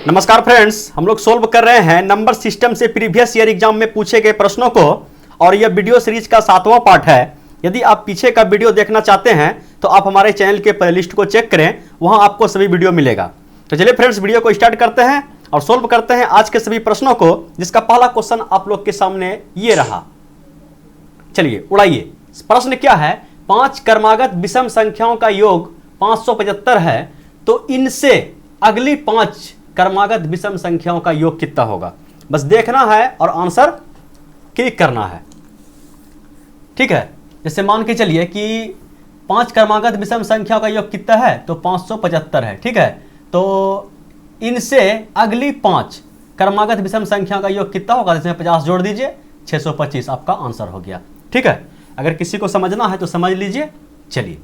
नमस्कार फ्रेंड्स, हम लोग सोल्व कर रहे हैं नंबर सिस्टम से प्रीवियस ईयर एग्जाम में पूछे गए प्रश्नों को और यह वीडियो सीरीज का 7वां पार्ट है। यदि आप पीछे का वीडियो देखना चाहते हैं तो आप हमारे चैनल के प्लेलिस्ट को चेक करें, वहां आपको सभी वीडियो मिलेगा। तो चलिए फ्रेंड्स, वीडियो को स्टार्ट करते हैं और सोल्व करते हैं आज के सभी प्रश्नों को, जिसका पहला क्वेश्चन आप लोग के सामने ये रहा। चलिए उड़ाइए। प्रश्न क्या है? 5 क्रमागत विषम संख्याओं का योग 575 है, तो इनसे अगली 5 क्रमागत विषम संख्याओं का योग कितना होगा? बस देखना है और आंसर क्लिक करना है। ठीक है, जैसे मान के चलिए कि 5 क्रमागत विषम संख्याओं का योग कितना है, तो 575 है। ठीक है, तो इनसे अगली 5 क्रमागत विषम संख्याओं का योग कितना होगा? इसमें 50 जोड़ दीजिए, 625 आपका आंसर हो गया। ठीक है, अगर किसी को समझना है तो समझ लीजिए। चलिए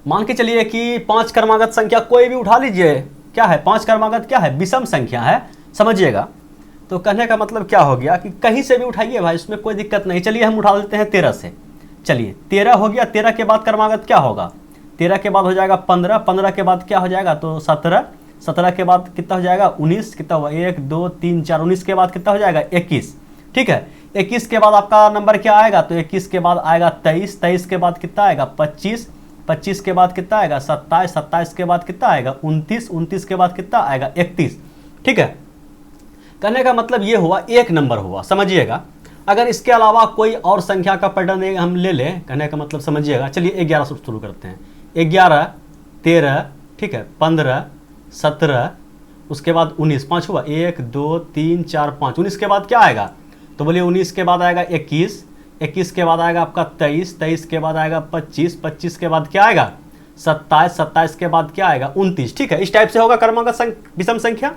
मान के चलिए कि 5 क्रमागत संख्या कोई भी उठा लीजिए। क्या है? 5 क्रमागत क्या है? विषम संख्या है, समझिएगा। तो कहने का मतलब क्या हो गया कि कहीं से भी उठाइए भाई, उसमें कोई दिक्कत नहीं। चलिए हम उठा लेते हैं 13 से। चलिए 13 हो गया। 13 के बाद क्रमागत क्या होगा? 13 के बाद हो जाएगा 15, 15 के बाद क्या हो जाएगा? तो 17, 17 के बाद कितना हो जाएगा? 19। कितना हुआ? 1 2 3 4। 19 के बाद कितना हो जाएगा? 21। ठीक है, 21 के बाद आपका नंबर क्या आएगा? तो 21 के बाद आएगा 23, 23 के बाद कितना आएगा? 25, 25 के बाद कितना आएगा? 27, 27 के बाद कितना आएगा? 29, 29 के बाद कितना आएगा? 31। ठीक है, कहने का मतलब ये हुआ एक नंबर हुआ, समझिएगा। अगर इसके अलावा कोई और संख्या का पैटर्न हम ले लें, कहने का मतलब समझिएगा। चलिए 11 से शुरू करते हैं। 11, 13, ठीक है, 15, 17, उसके बाद 19, 5 हुआ। 1 2 3 4 5। 19 के बाद क्या आएगा? तो बोलिए 19 के बाद आएगा 21, 21 के बाद आएगा आपका 23, 23 के बाद आएगा 25, 25 के बाद क्या आएगा? 27, 27 के बाद क्या आएगा? 29। ठीक है, इस टाइप से होगा क्रमागत विषम संख्या।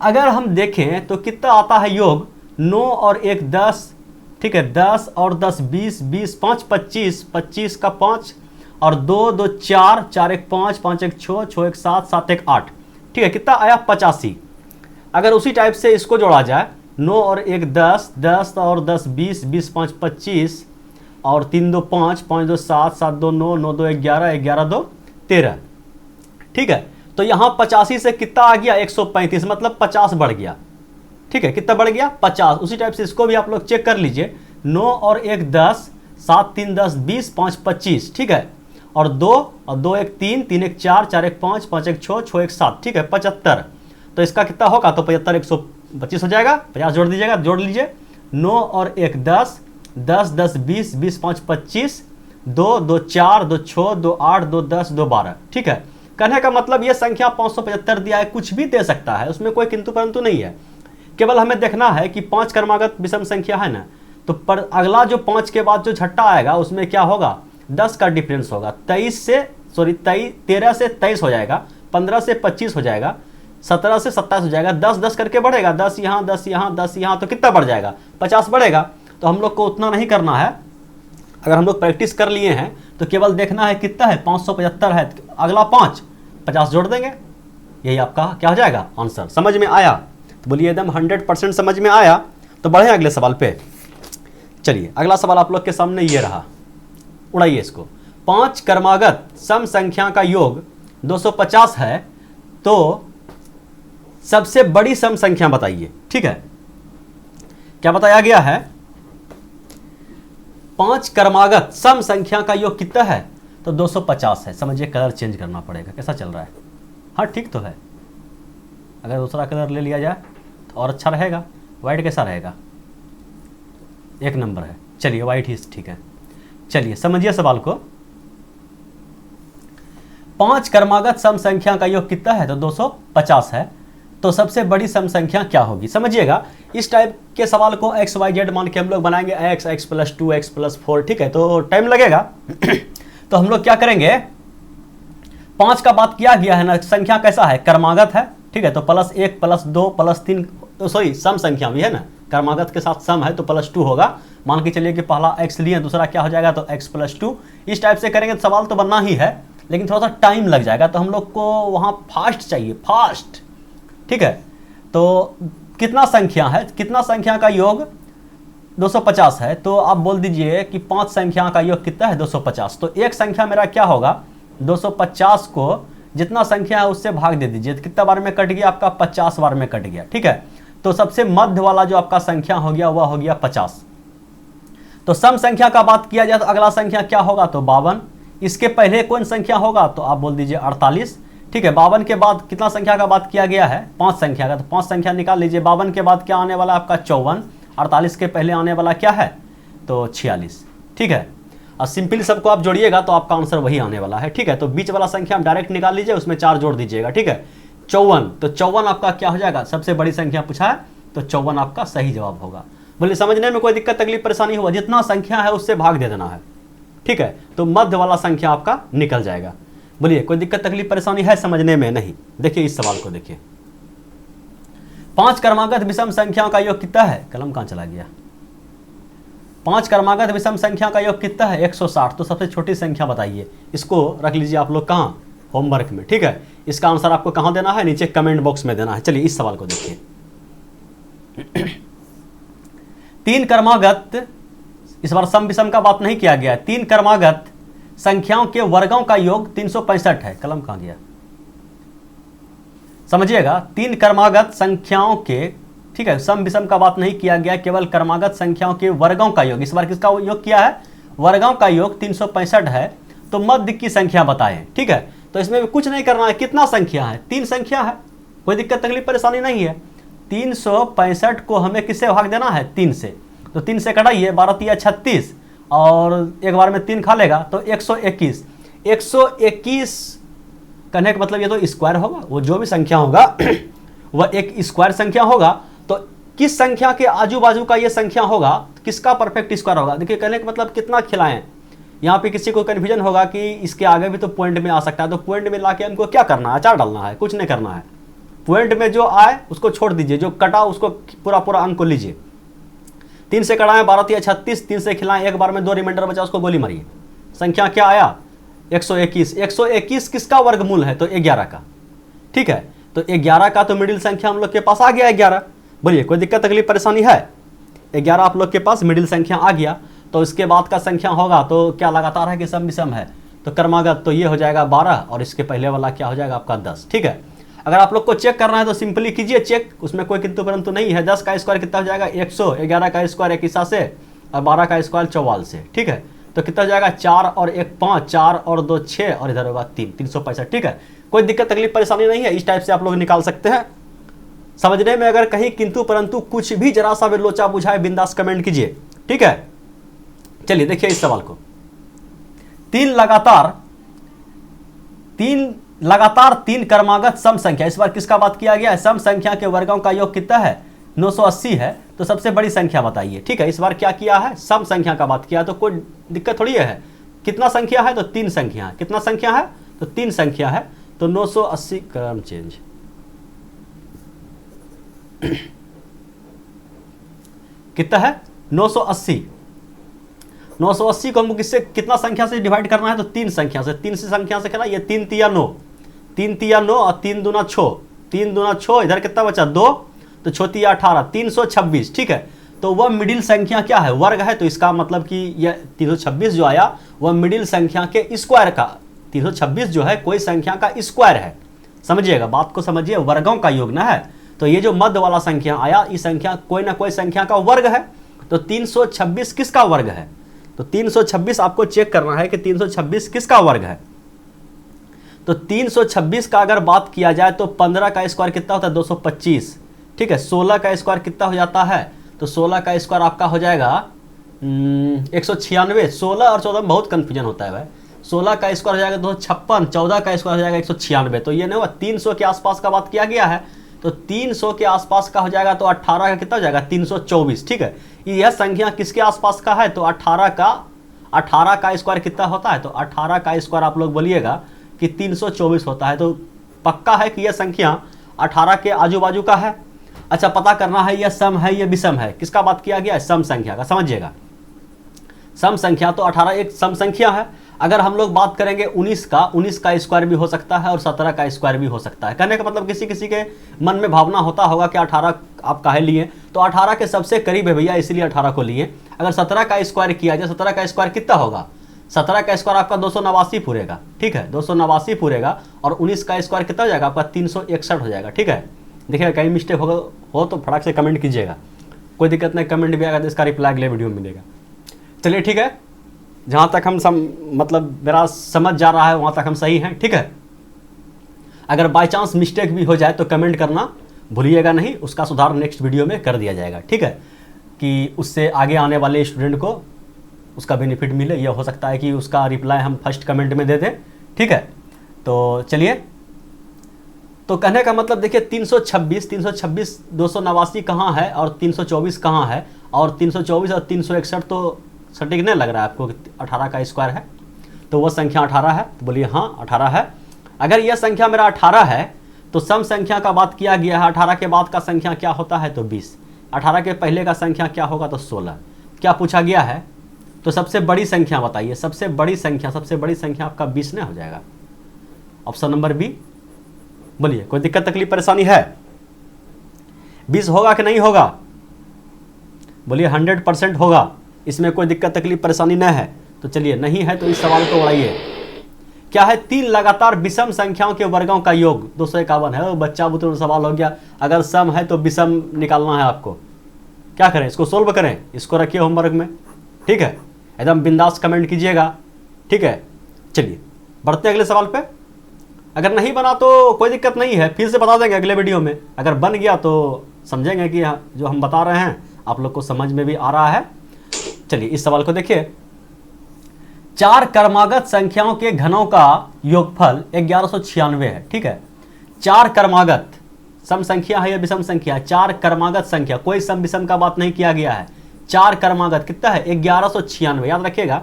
अगर हम देखें तो कितना आता है योग? 9 और 1 10। ठीक है, 10 और 10 20, 20 5 25, 25 का 5 और 2 2 4, 4 1 5, 5 1 6, 6 1 7, 7 1 8। ठीक है, कितना आया? 85। अगर उसी टाइप से इसको जोड़ा जाए, 9 और 1 10, 10 और 10 20, 20 5 25 और 3 2 5, 5 2 7, 7 2 9, 9 2 11, 11 2 13। ठीक है, तो यहाँ 85 से कितना आ गया? 135, मतलब 50 बढ़ गया। ठीक है, कितना बढ़ गया? 50। उसी टाइप से इसको भी आप लोग चेक कर लीजिए। 9 और 1 10, 7 3 10 20, 5 25। ठीक है, और 2 और 2 1 3, 3 1 4, 4 1 5, 5 1 6, 6 1 7। ठीक है, 75। तो इसका कितना होगा? तो 75 125 हो जाएगा। 50 जोड़ दीजिएगा, जोड़ लीजिए। 9 और 1 10, 10 10 20, 20 5 25, 2 2 4, 2 6, 2 8, 2 10, 2 12। ठीक है, कहने का मतलब ये संख्या 575 दिया है, कुछ भी दे सकता है, उसमें कोई किंतु परंतु नहीं है। केवल हमें देखना है कि 5 क्रमागत विषम संख्या है ना, तो पर अगला जो 5 के बाद जो छठा आएगा उसमें क्या होगा? 10 का डिफरेंस होगा। 13 से 23 हो जाएगा, 15 से 25 हो जाएगा, 17 से 27 हो जाएगा, 10 10 करके बढ़ेगा। 10 यहाँ, 10 यहाँ, 10 यहाँ, तो कितना बढ़ जाएगा? 50 बढ़ेगा। तो हम लोग को उतना नहीं करना है। अगर हम लोग प्रैक्टिस कर लिए हैं तो केवल देखना है कितना है? 575 है। अगला 5 50 जोड़ देंगे, यही आपका क्या हो जाएगा? आंसर। समझ में आया? तो बोलिए एकदम 100% समझ में आया। तो बढ़े अगले सवाल पे। चलिए अगला सवाल आप लोग के सामने ये रहा, उड़ाइए इसको। 5 क्रमागत सम संख्या का योग 250 है, तो सबसे बड़ी सम संख्या बताइए। ठीक है, क्या बताया गया है? 5 क्रमागत सम संख्या का योग कितना है? तो 250 है। समझिए, कलर चेंज करना पड़ेगा। कैसा चल रहा है? हाँ ठीक तो है। अगर दूसरा कलर ले लिया जाए तो और अच्छा रहेगा। वाइट कैसा रहेगा? एक नंबर है। चलिए वाइट ही ठीक है। चलिए समझिए सवाल को। 5 क्रमागत सम संख्या का योग कितना है? तो 250 है। तो सबसे बड़ी सम संख्या क्या होगी? समझिएगा, इस टाइप के सवाल को एक्स वाई जेड मान के हम लोग बनाएंगे। X, x plus 2, x plus 4। ठीक है, तो टाइम लगेगा। तो हम लोग क्या करेंगे? 5 का बात किया गया है ना, संख्या कैसा है? क्रमागत है। ठीक है, तो +1 +2 +3, तो सॉरी सम संख्या भी है ना, क्रमागत के साथ सम है तो +2 होगा। मान के चलिए कि पहला x लिए, दूसरा क्या हो जाएगा? तो x + 2। इस टाइप से करेंगे तो सवाल तो बनना ही है, लेकिन थोड़ा सा टाइम लग जाएगा। तो हम लोग को वहाँ फास्ट चाहिए, फास्ट। ठीक है, तो कितना संख्या है? कितना संख्या का योग 250 है? तो आप बोल दीजिए कि 5 संख्या का योग कितना है? 250। तो एक संख्या मेरा क्या होगा? 250 को जितना संख्या है उससे भाग दे दीजिए। कितना बार में कट गया आपका? 50 बार में कट गया। ठीक है, तो सबसे मध्य वाला जो आपका संख्या हो गया वह हो गया 50। तो सम संख्या का बात किया जाए तो अगला संख्या क्या होगा? तो 52। इसके पहले कौन संख्या होगा? तो आप बोल दीजिए 48। ठीक है, 52 के बाद कितना संख्या का बात किया गया है? 5 संख्या का। तो 5 संख्या निकाल लीजिए। 52 के बाद क्या आने वाला है आपका? 54। 48 के पहले आने वाला क्या है? तो 46। ठीक है, और सिंपली सबको आप जोड़िएगा तो आपका आंसर वही आने वाला है। ठीक है, तो बीच वाला संख्या आप डायरेक्ट निकाल लीजिए, उसमें 4 जोड़ दीजिएगा। ठीक है, 54। तो 54 आपका क्या हो जाएगा? सबसे बड़ी संख्या पूछा है तो 54 आपका सही जवाब होगा। बोलिए समझने में कोई दिक्कत तकलीफ परेशानी हुआ? जितना संख्या है उससे भाग दे देना है। ठीक है, तो मध्य वाला संख्या आपका निकल जाएगा। बोलिए कोई दिक्कत तकलीफ परेशानी है समझने में? नहीं। देखिए इस सवाल को देखिए, 5 क्रमागत विषम संख्याओं का योग कितना है? कलम कहां चला गया? 5 क्रमागत विषम संख्या का योग कितना है? 160। तो सबसे छोटी संख्या बताइए। इसको रख लीजिए आप लोग कहां? होमवर्क में। ठीक है, इसका आंसर आपको कहां देना है? नीचे कमेंट बॉक्स में देना है। चलिए इस सवाल को देखिए, 3 क्रमागत, इस बार सम विषम का बात नहीं किया गया। 3 क्रमागत संख्याओं के वर्गों का योग 365 है। कलम कहां गया? समझिएगा, 3 क्रमागत संख्याओं के, ठीक है, सम विषम का बात नहीं किया गया, केवल क्रमागत संख्याओं के वर्गों का योग। इस बार किसका योग किया है? वर्गों का योग 365 है। तो मध्य की संख्या बताएं। ठीक है, तो इसमें भी कुछ नहीं करना है। कितना संख्या है? 3 संख्या है, कोई दिक्कत तकलीफ परेशानी नहीं है। 365 को हमें किससे भाग देना है? 3 से। तो 3 से कटाइए, 12 तिया 36, और एक बार में 3 खा लेगा तो 121। 121 कहने का मतलब ये तो स्क्वायर होगा, वो जो भी संख्या होगा वह एक स्क्वायर संख्या होगा। तो किस संख्या के आजू बाजू का ये संख्या होगा, किसका परफेक्ट स्क्वायर होगा? देखिए कहने का मतलब कितना खिलाएं। यहाँ पे किसी को कन्फ्यूजन होगा कि इसके आगे भी तो पॉइंट में आ सकता है, तो पॉइंट में लाके हमको क्या करना है? अचार डालना है, कुछ नहीं करना है। पॉइंट में जो आए उसको छोड़ दीजिए, जो कटा उसको पूरा पूरा अंक को लीजिए। 3 से कटाएं 12 तिया 36, 3 से खिलाएं, एक बार में 2 रिमाइंडर बचा, उसको गोली मारिए। संख्या क्या आया? 121। 121 किसका वर्गमूल है? तो 11 का। ठीक है, तो 11 का तो मिडिल संख्या हम लोग के पास आ गया 11। बोलिए कोई दिक्कत तकलीफ परेशानी है? 11 आप लोग के पास मिडिल संख्या आ गया। तो इसके बाद का संख्या होगा तो क्या लगातार है कि सम विषम है? तो क्रमागत, तो ये हो जाएगा 12, और इसके पहले वाला क्या हो जाएगा आपका 10। ठीक है, अगर आप लोग को चेक करना है तो सिंपली कीजिए चेक, उसमें कोई किंतु परंतु नहीं है। 10 का स्क्वायर कितना हो जाएगा? 100। 11 का स्क्वायर 21 से, और 12 का स्क्वायर 44 से। ठीक है, तो कितना हो जाएगा? 4 और 1 5, 4 और 2 6, और इधर होगा 3, 365। ठीक है, कोई दिक्कत तकलीफ परेशानी नहीं है। इस टाइप से आप लोग निकाल सकते हैं। समझने में अगर कहीं किंतु परंतु कुछ भी जरा सा भी लोचा बुझाए, बिंदास कमेंट कीजिए। ठीक है, चलिए देखिए इस सवाल को, 3 लगातार 3 क्रमागत सम संख्या। इस बार किसका बात किया गया है? सम संख्या के वर्गों का योग कितना है? 980 है। तो सबसे बड़ी संख्या बताइए। ठीक है, इस बार क्या किया है? सम संख्या का बात किया, तो कोई दिक्कत थोड़ी है। कितना संख्या है? तो 3 संख्या है। कितना संख्या है? तो 3 संख्या है। तो 980 क्रम चेंज कितना है? 980। 980 को हमको किससे, कितना संख्या से डिवाइड करना है? तो 3 संख्या से। 3 से संख्या से खेला, ये 3 तिया 9, 3 तिया 9 और 3 दूना 6, 3 दूना 6, इधर कितना बचा? 2, तो 6 तिया 18, 326। ठीक है, तो वह मिडिल संख्या क्या है? वर्ग है। तो इसका मतलब कि यह 326 जो आया वह मिडिल संख्या के स्क्वायर का, 326 जो है कोई संख्या का स्क्वायर है। समझिएगा, बात को समझिए, वर्गों का योग ना है। तो ये जो मध्य वाला संख्या आया, इस संख्या कोई ना कोई संख्या का वर्ग है। तो 326 किसका वर्ग है? तो 326 आपको चेक करना है कि 326 किसका वर्ग है। तो 326 का अगर बात किया जाए तो 15 का स्क्वायर कितना होता है? 225। ठीक है, 16 का स्क्वायर कितना हो जाता है? तो 16 का स्क्वायर आपका हो जाएगा 196। 16 और 14 में बहुत कंफ्यूजन होता है भाई। 16 का स्क्वायर हो जाएगा 256, 14 का स्क्वायर हो जाएगा 196। तो ये नहीं हुआ, 300 के आसपास का बात किया गया है। तो 300 के आसपास का हो जाएगा, तो 18 का कितना हो जाएगा? 324। ठीक है, यह संख्या किसके आसपास का है? तो 18 का स्क्वायर कितना होता है? तो 18 का स्क्वायर आप लोग बोलिएगा कि 324 होता है। तो पक्का है कि यह संख्या 18 के आजू बाजू का है। अच्छा, पता करना है यह सम है यह विषम है। किसका बात किया गया है? सम संख्या का। समझिएगा, सम संख्या तो 18 एक सम संख्या है। अगर हम लोग बात करेंगे 19 का स्क्वायर भी हो सकता है और 17 का स्क्वायर भी हो सकता है। कहने का मतलब किसी किसी के मन में भावना होता होगा कि 18 आप काहे लिए, तो 18 के सबसे करीब है भैया, इसलिए 18 को लिए। अगर 17 का स्क्वायर किया जाए, 17 का स्क्वायर कितना होगा? 17 का स्क्वायर आपका 289 पूरेगा, ठीक है, 289 पूरेगा, और 19 का स्क्वायर कितना हो जाएगा आपका 361 हो जाएगा, ठीक है। देखिएगा कहीं मिस्टेक हो तो फटाक से कमेंट कीजिएगा, कोई दिक्कत नहीं, कमेंट भी आएगा तो इसका रिप्लाई अगले वीडियो में मिलेगा। चलिए ठीक है, जहाँ तक हम मतलब मेरा समझ जा रहा है वहाँ तक हम सही हैं, ठीक है। अगर बाय चांस मिस्टेक भी हो जाए तो कमेंट करना भूलिएगा नहीं, उसका सुधार नेक्स्ट वीडियो में कर दिया जाएगा, ठीक है, कि उससे आगे आने वाले स्टूडेंट को उसका बेनिफिट मिले। यह हो सकता है कि उसका रिप्लाई हम फर्स्ट कमेंट में दे दें, ठीक है। तो चलिए, तो कहने का मतलब देखिए 326 289 कहाँ है और 324 कहाँ है, और 324 और 361 तो सटीक नहीं लग रहा है आपको, 18 का स्क्वायर है, तो वह संख्या 18 है, तो बोलिए हाँ 18 है। अगर यह संख्या मेरा 18 है तो सम संख्या का बात किया गया है, 18 के बाद का संख्या क्या होता है तो 20, 18 के पहले का संख्या क्या होगा तो 16। क्या पूछा गया है, तो सबसे बड़ी संख्या बताइए, सबसे बड़ी संख्या आपका 20 नहीं हो जाएगा, ऑप्शन नंबर बी। बोलिए कोई दिक्कत तकलीफ परेशानी है, 20 होगा कि नहीं होगा, बोलिए 100% होगा, इसमें कोई दिक्कत तकलीफ परेशानी नहीं है। तो चलिए नहीं है तो इस सवाल को उड़ाइए। क्या है, 3 लगातार विषम संख्याओं के वर्गों का योग 251 है। बच्चा बुतरू सवाल हो गया, अगर सम है तो विषम निकालना है आपको, क्या करें, इसको सोल्व करें, इसको रखिए होमवर्क में, ठीक है, एकदम बिंदास कमेंट कीजिएगा, ठीक है। चलिए बढ़ते हैं अगले सवाल पे। अगर नहीं बना तो कोई दिक्कत नहीं है, फिर से बता देंगे अगले वीडियो में, अगर बन गया तो समझेंगे कि जो हम बता रहे हैं आप लोग को समझ में भी आ रहा है। चलिए इस सवाल को देखिए, 4 क्रमागत संख्याओं के घनों का योगफल 1196 है, ठीक है। 4 क्रमागत सम संख्या है या विषम संख्या है, 4 क्रमागत संख्या, कोई सम विषम का बात नहीं किया गया है। 4 क्रमागत कितना है 1196, याद रखिएगा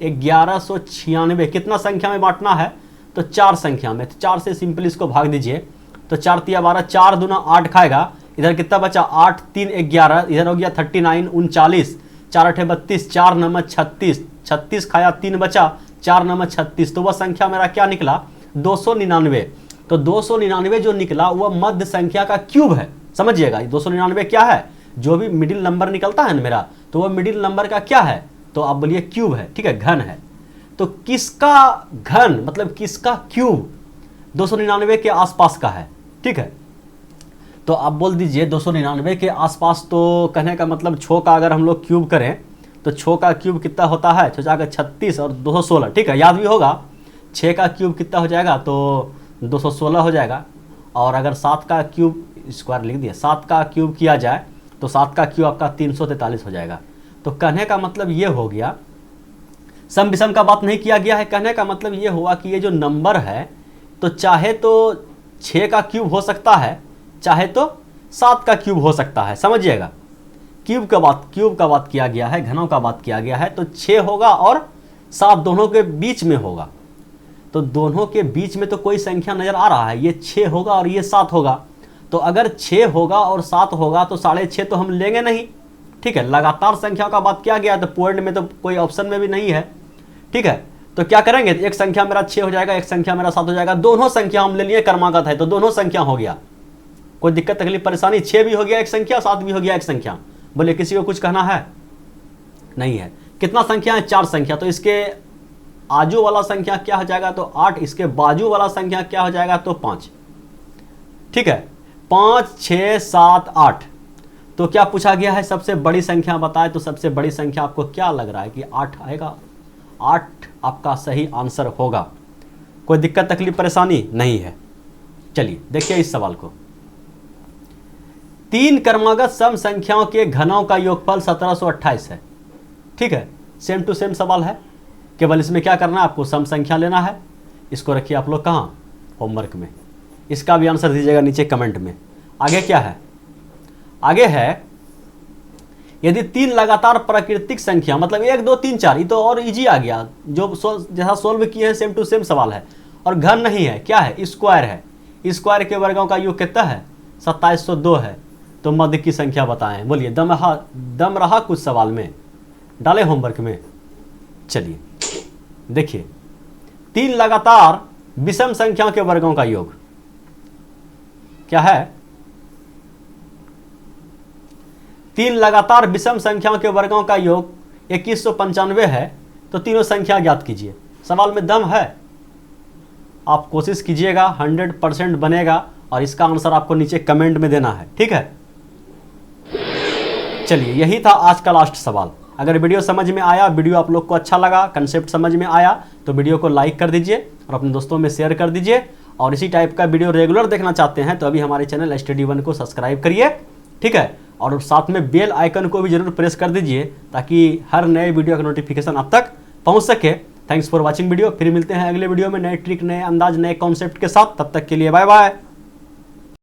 1196 कितना संख्या में बांटना है तो 4 संख्या में, तो 4 से सिंपल इसको भाग दीजिए, तो 4 तिया 12, 4 दूना 8 खाएगा, इधर कितना बचा 8 3 11, इधर हो गया 39 39, 4 8 32, 4 9 36, 36 खाया 3 बचा, 4 9 36, तो वह संख्या मेरा क्या निकला 299। तो 299 जो निकला वह मध्य संख्या का क्यूब है, समझिएगा 299 क्या है, जो भी मिडिल नंबर निकलता है ना मेरा, तो वह मिडिल नंबर का क्या है, तो आप बोलिए क्यूब है, ठीक है, घन है। तो किसका घन मतलब किसका क्यूब 299 के आसपास का है, ठीक है, तो आप बोल दीजिए 299 के आसपास, तो कहने का मतलब 6 का अगर हम लोग क्यूब करें तो 6 का क्यूब कितना होता है, 6 जाकर 36 और 216, ठीक है, याद भी होगा 6 का क्यूब कितना हो जाएगा तो 216 हो जाएगा, और अगर 7 का क्यूब स्क्वायर लिख दिया, 7 का क्यूब किया जाए तो 7 का क्यूब आपका 343 हो जाएगा। तो कहने का मतलब ये हो गया, सम विषम का बात नहीं किया गया है, कहने का मतलब ये हुआ कि ये जो नंबर है तो चाहे तो 6 का क्यूब हो सकता है, चाहे तो 7 का क्यूब हो सकता है, समझिएगा क्यूब का बात किया गया है, घनों का बात किया गया है, तो 6 होगा और 7 दोनों के बीच में होगा, तो दोनों के बीच में तो कोई संख्या नजर आ रहा है, ये 6 होगा और ये 7 होगा, तो अगर 6 होगा और 7 होगा तो 6.5 तो हम लेंगे नहीं, ठीक है, लगातार संख्या का बात किया गया तो पॉइंट में तो कोई ऑप्शन में भी नहीं है, ठीक है। तो क्या करेंगे, एक संख्या मेरा 6 हो जाएगा, एक संख्या मेरा 7 हो जाएगा, दोनों संख्या हम ले लिए क्रमागत है तो दोनों संख्या हो गया, कोई दिक्कत तकलीफ परेशानी, 6 भी हो गया एक संख्या, 7 भी हो गया एक संख्या। बोले किसी को कुछ कहना है नहीं है, कितना संख्या है 4 संख्या, तो इसके आजू वाला संख्या क्या हो जाएगा तो 8, इसके बाजू वाला संख्या क्या हो जाएगा तो 5, ठीक है, 5 6 7 8। तो क्या पूछा गया है सबसे बड़ी संख्या बताए, तो सबसे बड़ी संख्या आपको क्या लग रहा है कि 8 आएगा, 8 आपका सही आंसर होगा, कोई दिक्कत तकलीफ परेशानी नहीं है। चलिए देखिए इस सवाल को, 3 क्रमागत सम संख्याओं के घनों का योगफल 1728 है, ठीक है, सेम टू सेम सवाल है, केवल इसमें क्या करना है आपको सम संख्या लेना है, इसको रखिए आप लोग कहाँ होमवर्क में, इसका भी आंसर दीजिएगा नीचे कमेंट में। आगे क्या है, आगे है यदि 3 लगातार प्राकृतिक संख्या मतलब 1 2 3 4, ये तो और इजी आ गया, जो जैसा सोल्व किए हैं सेम टू सेम सवाल है, और घन नहीं है, क्या है स्क्वायर है, स्क्वायर के वर्गों का योग कितना है 2702 है, तो मध्य की संख्या बताएं, बोलिए दम रहा कुछ सवाल में, डाले होमवर्क में। चलिए देखिए 3 लगातार विषम संख्याओं के वर्गों का योग क्या है, 3 लगातार विषम संख्याओं के वर्गों का योग 2195 है, तो तीनों संख्या ज्ञात कीजिए। सवाल में दम है, आप कोशिश कीजिएगा, 100% बनेगा और इसका आंसर आपको नीचे कमेंट में देना है, ठीक है। चलिए, यही था आज का लास्ट सवाल। अगर वीडियो समझ में आया, वीडियो आप लोग को अच्छा लगा, कंसेप्ट समझ में आया, तो वीडियो को लाइक कर दीजिए और अपने दोस्तों में शेयर कर दीजिए। और इसी टाइप का वीडियो रेगुलर देखना चाहते हैं तो अभी हमारे चैनल स्टडी वन को सब्सक्राइब करिए, ठीक है। और साथ में बेल आइकन को भी जरूर प्रेस कर दीजिए ताकि हर नए वीडियो का नोटिफिकेशन आप तक पहुंच सके। Thanks for watching video. फिर मिलते हैं अगले वीडियो में नए ट्रिक, नए अंदाज, नए कॉन्सेप्ट के साथ। तब तक के लिए बाय बाय।